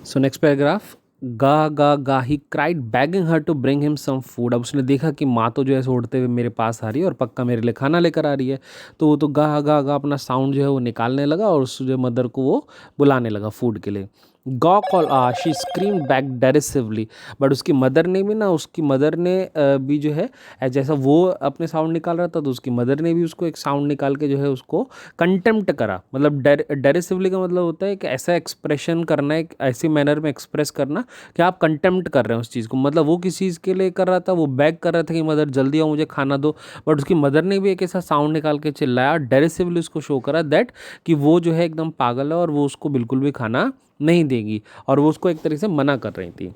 So next paragraph, गा गा गा he cried begging her to bring him some food. अब उसने देखा कि माँ तो जो है उड़ते हुए मेरे पास आ रही है और पक्का मेरे लिए खाना लेकर आ रही है, तो वो तो गा गा गा अपना साउंड जो है वो निकालने लगा और उस जो मदर को वो बुलाने लगा फूड के लिए। गॉ call she scream back derisively, but उसकी मदर ने भी ना, उसकी मदर ने भी जो है जैसा वो अपने साउंड निकाल रहा था तो उसकी मदर ने भी उसको एक साउंड निकाल के जो है उसको कंटेम्प्ट करा। मतलब डेरिसिवली का मतलब होता है कि ऐसा एक्सप्रेशन करना, एक ऐसी मैनर में एक्सप्रेस करना कि आप कंटेम्प्ट कर रहे हैं उस चीज़ को। मतलब वो किस चीज़ के लिए कर रहा था, वो बैग कर रहा था कि मदर जल्दी आओ मुझे खाना दो, बट उसकी मदर ने भी एक ऐसा साउंड निकाल के चिल्लाया, डेरिसिवली उसको शो करा दैट कि वो जो है एकदम पागल है और वो उसको बिल्कुल भी खाना नहीं देगी, और वो उसको एक तरीके से मना कर रही थी।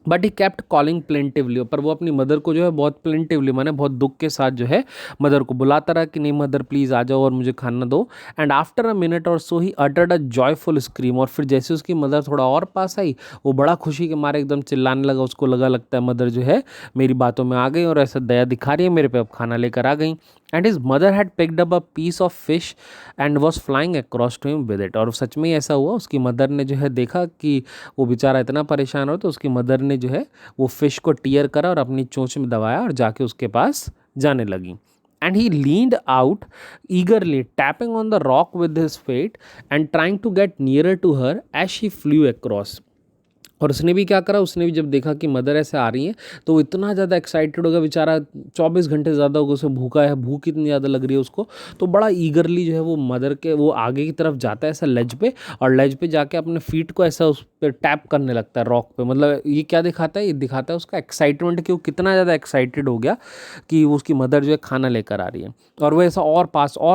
But he kept calling plaintively, पर वो अपनी मदर को जो है बहुत प्लेंटिवली, माने बहुत दुख के साथ जो है मदर को बुलाता रहा कि नहीं मदर प्लीज़ आ जाओ और मुझे खाना दो। एंड आफ्टर अ मिनट और so he uttered a joyful scream, और फिर जैसे उसकी मदर थोड़ा और पास आई, वो बड़ा खुशी के मारे एकदम चिल्लाने लगा। उसको लगता है मदर जो है मेरी बातों में आ गई और ऐसा दया दिखा रही है मेरे पे, अब खाना लेकर आ गई। And his mother had picked up a piece of fish and was flying across to him with it, और सच में ही ऐसा हुआ। उसकी मदर ने जो है देखा कि वो बेचारा इतना परेशान हो, तो उसकी मदर ने जो है वो फिश को टीयर करा और अपनी चोंच में दबाया और जाके उसके पास जाने लगी। And he leaned out eagerly tapping on the rock with his feet and trying to get nearer to her as she flew across. और उसने भी क्या करा, उसने भी जब देखा कि मदर ऐसे आ रही है तो वो इतना ज़्यादा एक्साइटेड होगा, बेचारा 24 घंटे ज़्यादा होगा उसे भूखा है, भूख इतनी ज़्यादा लग रही है उसको, तो बड़ा ईगरली जो है वो मदर के वो आगे की तरफ जाता है ऐसा लेज पे, और लेज पे जाके अपने फीट को ऐसा उस पर टैप करने लगता है रॉक पे। मतलब ये क्या दिखाता है, ये दिखाता है उसका एक्साइटमेंट कि वो कितना ज़्यादा एक्साइटेड हो गया कि उसकी मदर जो है खाना लेकर आ रही है। और वो ऐसा और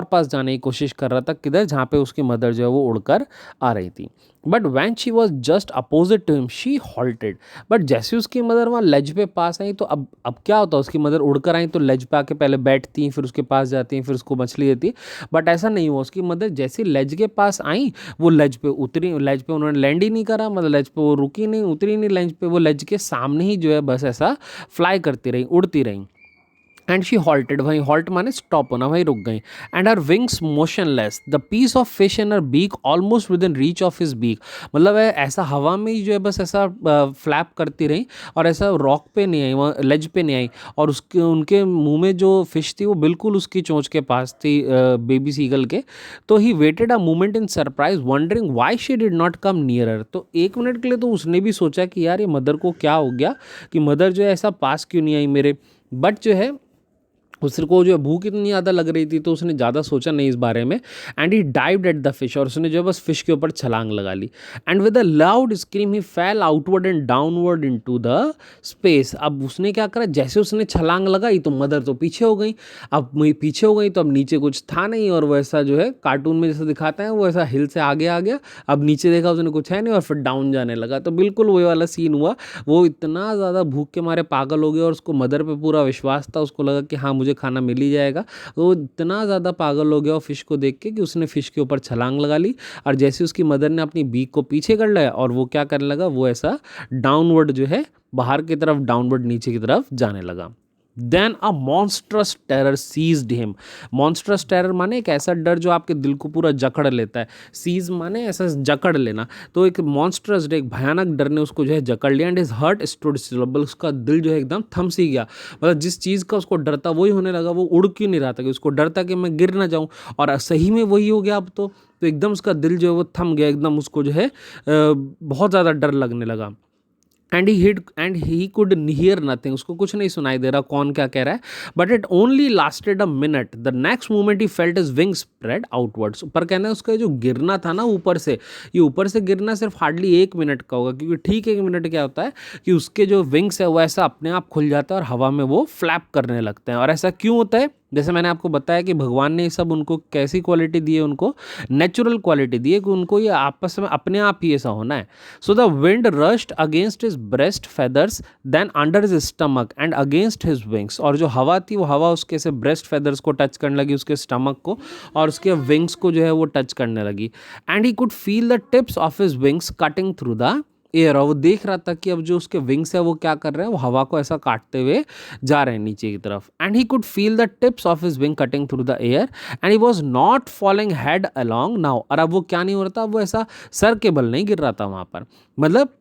पास जाने की कोशिश कर रहा था, किधर, जहाँ पे उसकी मदर जो है वो उड़कर आ रही थी। But when she was just opposite to him she halted, but जैसे उसकी मदर वहाँ लेज पे पास आई तो अब क्या होता है, उसकी मदर उड़कर आई तो लेज पे आके पहले बैठती, फिर उसके पास जाती हैं, फिर उसको मछली देती। बट ऐसा नहीं हुआ, उसकी मदर जैसे लेज के पास आई वो लेज पे उतरी, लेज पे उन्होंने लैंड ही नहीं करा, मतलब लेज पे वो रुकी नहीं, उतरी नहीं लेज पे, वो लेज के सामने ही जो है बस ऐसा फ्लाई करती रही, उड़ती रही। एंड शी हॉल्टेड, वहीं हॉल्ट माने स्टॉप होना, वहीं रुक गई। And her wings motionless, the piece of fish in her beak almost within reach of his beak, मतलब है ऐसा हवा में ही जो है बस ऐसा फ्लैप करती रही और ऐसा रॉक पे नहीं आई, वहाँ लेज पे नहीं आई, और उसके उनके मुंह में जो फिश थी वो बिल्कुल उसकी चोंच के पास थी, बेबी सीगल के। तो he waited a moment in surprise wondering why she did not come nearer, तो एक मिनट के लिए तो उसने भी सोचा कि यार ये मदर को क्या हो गया कि मदर जो है ऐसा पास क्यों नहीं आई मेरे। बट जो है उसको जो है भूख इतनी ज़्यादा लग रही थी तो उसने ज़्यादा सोचा नहीं इस बारे में। And he dived at the fish, और उसने जो है बस फिश के ऊपर छलांग लगा ली। And with a loud scream he fell outward and downward into the space. अब उसने क्या करा, जैसे उसने छलांग लगाई तो मदर तो पीछे हो गई, अब वही पीछे हो गई तो अब नीचे कुछ था नहीं, और वैसा जो है कार्टून में जैसे दिखाता है वो ऐसा हिल से आगे आ गया, अब नीचे देखा उसने कुछ है नहीं और फिर डाउन जाने लगा, तो बिल्कुल वही वाला सीन हुआ। वो इतना ज़्यादा भूख के मारे पागल हो गया और उसको मदर पे पूरा विश्वास था, उसको लगा कि हाँ मुझे खाना मिल ही जाएगा, तो वो इतना ज़्यादा पागल हो गया और फिश को देख के कि उसने फिश के ऊपर छलांग लगा ली। और जैसे उसकी मदर ने अपनी बीक को पीछे कर लिया और वो क्या करने लगा, वो ऐसा डाउनवर्ड जो है बाहर की तरफ, डाउनवर्ड नीचे की तरफ जाने लगा। Then a monstrous terror seized him. Monstrous terror माने एक ऐसा डर जो आपके दिल को पूरा जकड़ लेता है, सीज माने ऐसा जकड़ लेना, तो एक मॉन्स्ट्रस, एक भयानक डर ने उसको जो है जकड़ लिया। And his heart stood still, उसका दिल जो है एकदम थम सी गया, मतलब जिस चीज़ का उसको डर था वही होने लगा, वो उड़ क्यों नहीं रहा था कि उसको डर था कि मैं गिर ना जाऊँ, और सही में वही हो गया अब तो एकदम उसका दिल जो है वो थम गया, एकदम उसको जो है बहुत ज़्यादा डर लगने लगा। And he could hear nothing, उसको कुछ नहीं सुनाई दे रहा कौन क्या कह रहा है। But it only lasted a minute, the next moment he felt his wing spread outwards. ऊपर कहना है उसका जो गिरना था ना ऊपर से, ये ऊपर से गिरना सिर्फ हार्डली 1 मिनट का होगा, क्योंकि ठीक 1 मिनट क्या होता है कि उसके जो विंग्स है वो ऐसा अपने आप खुल जाता है और हवा में वो फ्लैप करने लगते हैं। और ऐसा क्यों होता है, जैसे मैंने आपको बताया कि भगवान ने ये सब उनको कैसी क्वालिटी दी है, उनको नेचुरल क्वालिटी दी है कि उनको ये आपस में अपने आप ही ऐसा होना है। So the wind rushed against his breast feathers then under his stomach and against his wings, और जो हवा थी वो हवा उसके से ब्रेस्ट फेदर्स को टच करने लगी, उसके स्टमक को, और उसके विंग्स को जो है वो टच करने लगी। And he could feel the tips of his wings cutting through the air, और वो देख रहा था कि अब जो उसके विंग्स है वो क्या कर रहे हैं, वो हवा को ऐसा काटते हुए जा रहे हैं नीचे की तरफ। And he could feel the tips of his wing cutting through the air and he was not following head along now. और अब वो क्या नहीं हो रहा था, वो ऐसा सर केबल नहीं गिर रहा था वहाँ पर, मतलब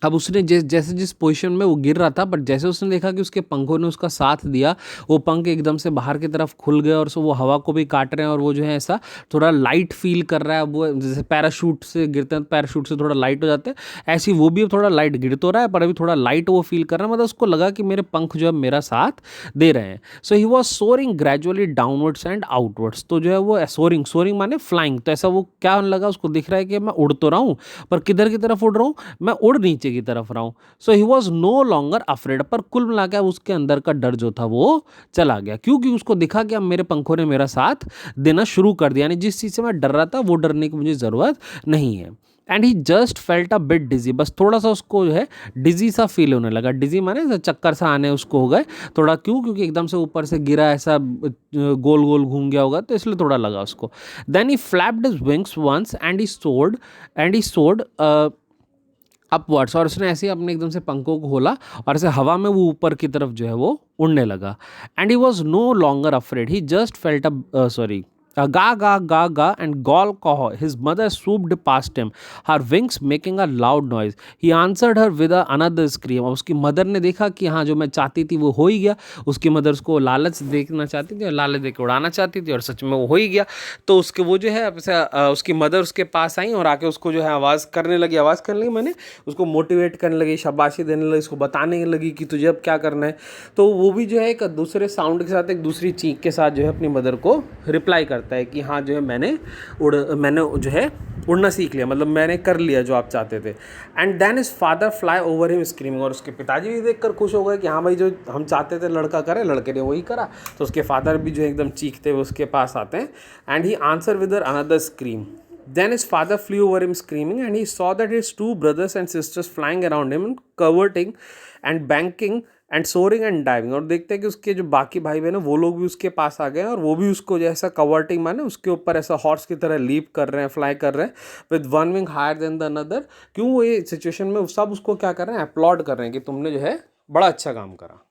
अब उसने जैसे जिस पोजीशन में वो गिर रहा था, बट जैसे उसने देखा कि उसके पंखों ने उसका साथ दिया, वो पंख एकदम से बाहर की तरफ खुल गए और सो वो हवा को भी काट रहे हैं, और वो जो है ऐसा थोड़ा लाइट फील कर रहा है। वो जैसे पैराशूट से गिरते हैं, पैराशूट से थोड़ा लाइट हो जाते हैं, ऐसे ही वो भी अब थोड़ा लाइट गिर तो रहा है, पर अभी थोड़ा लाइट वो फील कर रहा है, मतलब उसको लगा कि मेरे पंख जो है मेरा साथ दे रहे हैं। So he was soaring gradually downwards and outwards. तो जो है वो सोरिंग, सोरिंग माने फ्लाइंग, तो ऐसा वो क्या होने लगा, उसको दिख रहा है कि मैं उड़ तो रहा हूँ, पर किधर की तरफ उड़ रहा हूँ, मैं उड़ नीचे की तरफ रहा हूँ। So he was no longer afraid, पर कुल मिला के उसके अंदर का डर जो था वो चला गया, क्योंकि उसको दिखा कि अब मेरे पंखों ने मेरा साथ देना शुरू कर दिया, यानी जिस चीज़ से मैं डर रहा था वो डरने की मुझे ज़रूरत नहीं है। And he just felt a bit dizzy, बस थोड़ा सा उसको जो है डिजी सा फील होने लगा। डिजी माने ऐसा चक्कर सा आने उसको हो गए थोड़ा, क्यों, क्योंकि एकदम से ऊपर से गिरा, ऐसा गोल गोल घूम गया होगा, तो इसलिए थोड़ा लगा उसको। Then he flapped his wings once and he soared upwards, और उसने ऐसे ही अपने एकदम से पंखों को खोला और ऐसे हवा में वो ऊपर की तरफ जो है वो उड़ने लगा। And he was no longer afraid, he just felt a sorry गा गा गा गा and gall caw. His mother swooped past him, her wings making a loud noise. He answered her with another scream. और उसकी mother ने देखा कि हाँ जो मैं चाहती थी वो हो ही गया। उसकी मदर उसको लालच देखना चाहती थी और लालच देके उड़ाना चाहती थी, और सच में वो हो ही गया। तो उसके वो जो है उसकी मदर उसके पास आई और आके उसको जो है आवाज़ करने लगी मैंने उसको मोटिवेट करने लगी, शाबाशी देने लगी, उसको बताने लगी कि तुझे अब क्या करना है। तो वो भी जो है एक दूसरे साउंड के साथ, एक दूसरी चीख के साथ जो है अपनी मदर को रिप्लाई करता है कि हाँ जो है मैंने जो है उड़ना सीख लिया, मतलब मैंने कर लिया जो आप चाहते थे। And then his father fly over him screaming, और उसके पिताजी भी देखकर खुश हो गए कि हाँ भाई जो हम चाहते थे लड़का करे, लड़के ने वही करा। तो उसके फादर भी जो है एकदम चीखते हुए उसके पास आते हैं। And he answer with another scream. Then his father flew over him screaming, and he saw that his two brothers and sisters flying around him, curveting and banking and soaring and diving. और देखते हैं कि उसके जो बाकी भाई बहन हैं वो लोग भी उसके पास आ गए हैं, और वो भी उसको जैसा कवर्टिंग माने उसके ऊपर ऐसा हॉर्स की तरह लीप कर रहे हैं, फ्लाई कर रहे हैं with one wing higher than the other. क्यों, वो ये सिचुएशन में सब उसको क्या कर रहे हैं, अपलॉड कर रहे हैं कि तुमने जो है बड़ा अच्छा काम करा।